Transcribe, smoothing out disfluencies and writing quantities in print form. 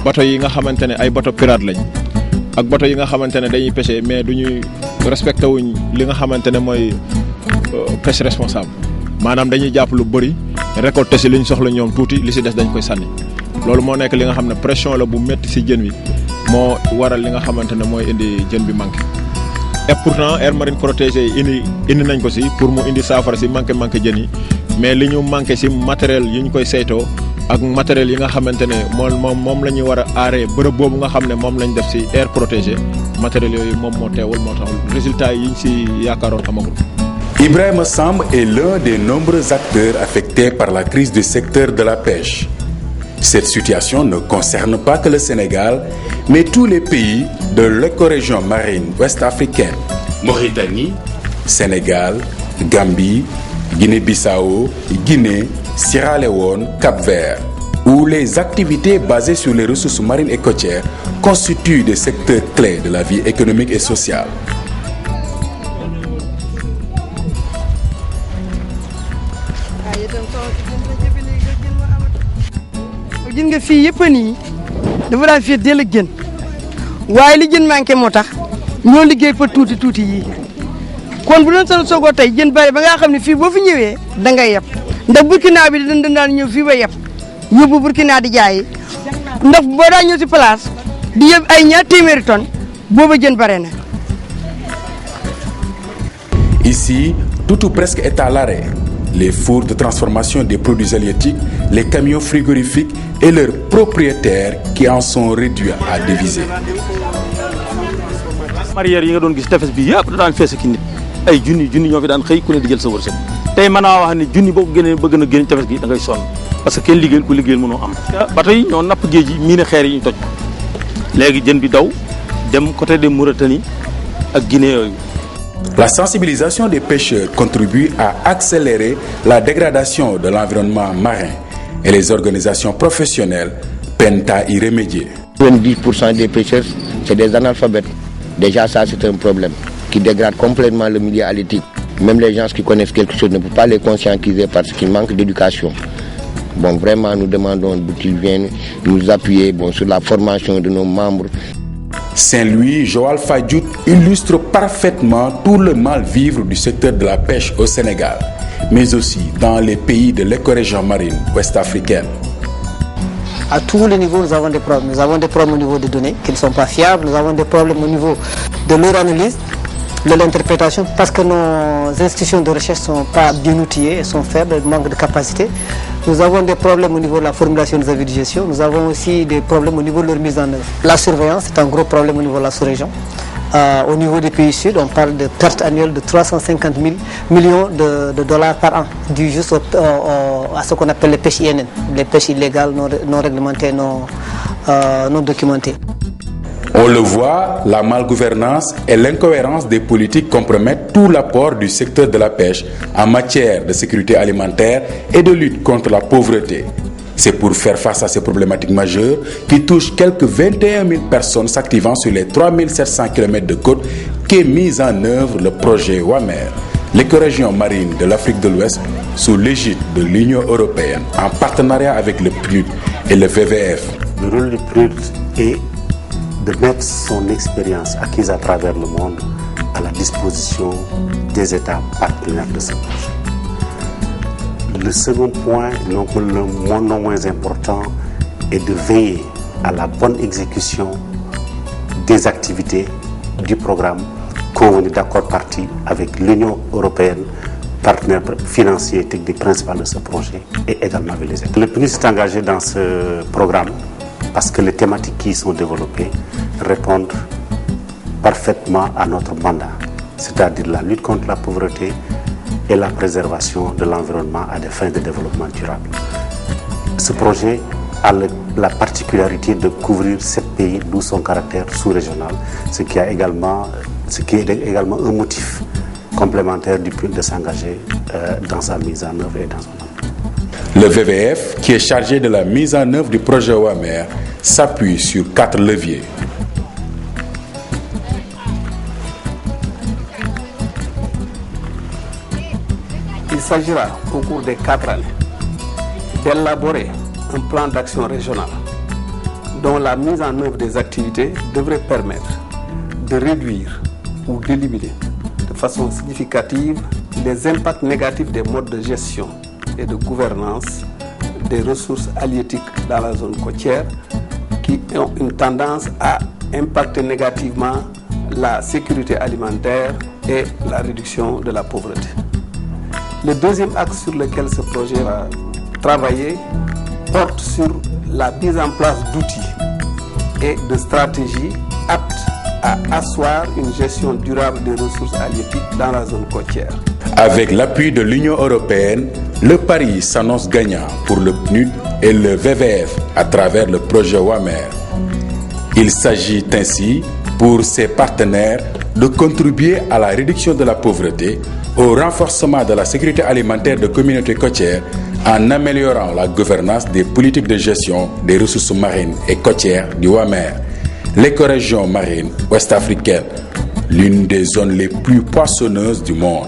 bateau yi nga xamante ne ay bateau pirate lañ ak bateau yi nga xamante ne dañuy pêcher mais duñuy respecté wuñ li nga xamante ne mooy pêche responsable maanaam dañuy jàpp lu bëri récolter si li ñu soxla ñoom tuuti li si des dañ koy sànni loolu moo nekk li nga xam ne pression la bu métti si jën wi moo waral li nga xamante ne mooy indi jën bi manqué. et pourtant aire marine protégée yi indi nañ ko si pour mu indi saafara si manqué jën yi mais li ñu manqué si matériel yi ñu koy saytoo ak matériel yi nga xamante ne moom la ñuy war a aaree bërëb boobu nga xam ne moom lañ def si aire protégée matériel yooyu moom moo teewul moo tax résultat yi ñu si yaakaaroon amagul. Ibrahima Samb est l'un des nombreux acteurs affectés par la crise du secteur de la pêche. Cette situation ne concerne pas que le Sénégal, mais tous les pays de l'écorégion marine ouest-africaine. Mauritanie, Sénégal, Gambie, Guinée-Bissau, Guinée, Sierra Leone, Cap-Vert, où les activités basées sur les ressources marines et côtières constituent des secteurs clés de la vie économique et sociale. gis nga fii yëpp nii dafa daan fii dell ak jën waaye li jën manqué moo tax ñoo liggéey fa tuuti yii kon bu doon solo soogoo tey jën bari ba nga xam ne fii boo fi ñëwee da ngay yeb ndax Burkina bi dañ daan ñëw fii ba yeb yóbbu Burkina di jaayi ndax boo daa ñëw si place di yeb ay ñaar téeméeri tonnes booba jën bare na. Ici, tout ou presque est à l'arrêt. Les fours de transformation des produits halieutiques, les camions frigorifiques et leurs propriétaires qui en sont réduits à déviser. Mareyeur yi nga doon gis tefes bi yëpp da daan fees ak nit ay junni ñoo fi daan xëy ku ne di jël sa wërsëg tey mën naa wax ne junni boo ko génnee bëgg na génn tefes gi da ngay sonn parce que kenn liggéeyal ku liggéeyal mënoo am. bateau yi ñoo napp géej yi miine xeer yi ñu toj léegi jën bi daw dem côté de Mauritanie ak Guinée yooyu. La sensibilisation des pêcheurs contribue à accélérer la dégradation de l'environnement marin et les organisations professionnelles peinent à y remédier. 90% des pêcheurs, c'est des analphabètes. Déjà, ça, c'est un problème qui dégrade complètement le milieu halieutique. Même les gens qui connaissent quelque chose ne peuvent pas les conscientiser parce qu'ils manquent d'éducation. Bon, vraiment, nous demandons qu'ils viennent nous appuyer sur la formation de nos membres. Saint-Louis, Joal Fadiout illustre parfaitement tout le mal-vivre du secteur de la pêche au Sénégal, mais aussi dans les pays de l'écorégion marine ouest-africaine. À tous les niveaux, nous avons des problèmes. Nous avons des problèmes au niveau des données qui ne sont pas fiables. Nous avons des problèmes au niveau de leur analyse, de l'interprétation, parce que nos institutions de recherche ne sont pas bien outillées, elles sont faibles, elles manquent de capacité. Nous avons des problèmes au niveau de la formulation des avis de gestion. Nous avons aussi des problèmes au niveau de leur mise en œuvre. La surveillance est un gros problème au niveau de la sous-région. Au niveau des pays sud, on parle de pertes annuelles de 350 millions de dollars par an, dû juste à ce qu'on appelle les pêches INN, les pêches illégales, non réglementées, non documentées. On le voit, la malgouvernance et l'incohérence des politiques compromettent tout l'apport du secteur de la pêche en matière de sécurité alimentaire et de lutte contre la pauvreté. C'est pour faire face à ces problématiques majeures qui touchent quelques 21 000 personnes s'activant sur les 3 700 km de côte qu'est mis en œuvre le projet WAMER, l'écorégion marine de l'Afrique de l'Ouest, sous l'égide de l'Union européenne, en partenariat avec le PNUD et le WWF. Le rôle du PNUD est de mettre son expérience acquise à travers le monde à la disposition des États partenaires de ce projet. Le second point, non moins important, est de veiller à la bonne exécution des activités du programme convenu d'accord parti avec l'Union européenne, partenaire financier et technique principal de ce projet, et également avec les États. Le PNUD s'est engagé dans ce programme parce que les thématiques qui y sont développées répondent parfaitement à notre mandat, c'est-à-dire la lutte contre la pauvreté et la préservation de l'environnement à des fins de développement durable. Ce projet a la particularité de couvrir 7 pays, d'où son caractère sous-régional, ce qui est également un motif complémentaire du PNUD de s'engager dans sa mise en œuvre et dans son emploi. Le WWF, qui est chargé de la mise en œuvre du projet WAMER, s'appuie sur 4 leviers. Il s'agira, au cours des 4 années, d'élaborer un plan d'action régional, dont la mise en œuvre des activités devrait permettre de réduire ou d'éliminer de façon significative les impacts négatifs des modes de gestion et de gouvernance des ressources halieutiques dans la zone côtière qui ont une tendance à impacter négativement la sécurité alimentaire et la réduction de la pauvreté. Le deuxième axe sur lequel ce projet va travailler porte sur la mise en place d'outils et de stratégies aptes à asseoir une gestion durable des ressources halieutiques dans la zone côtière. Avec l'appui de l'Union européenne, le pari s'annonce gagnant pour le PNUD et le VVF à travers le projet WAMER. Il s'agit ainsi pour ses partenaires de contribuer à la réduction de la pauvreté, au renforcement de la sécurité alimentaire de communautés côtières en améliorant la gouvernance des politiques de gestion des ressources marines et côtières du WAMER, l'écorégion marine ouest-africaine, l'une des zones les plus poissonneuses du monde.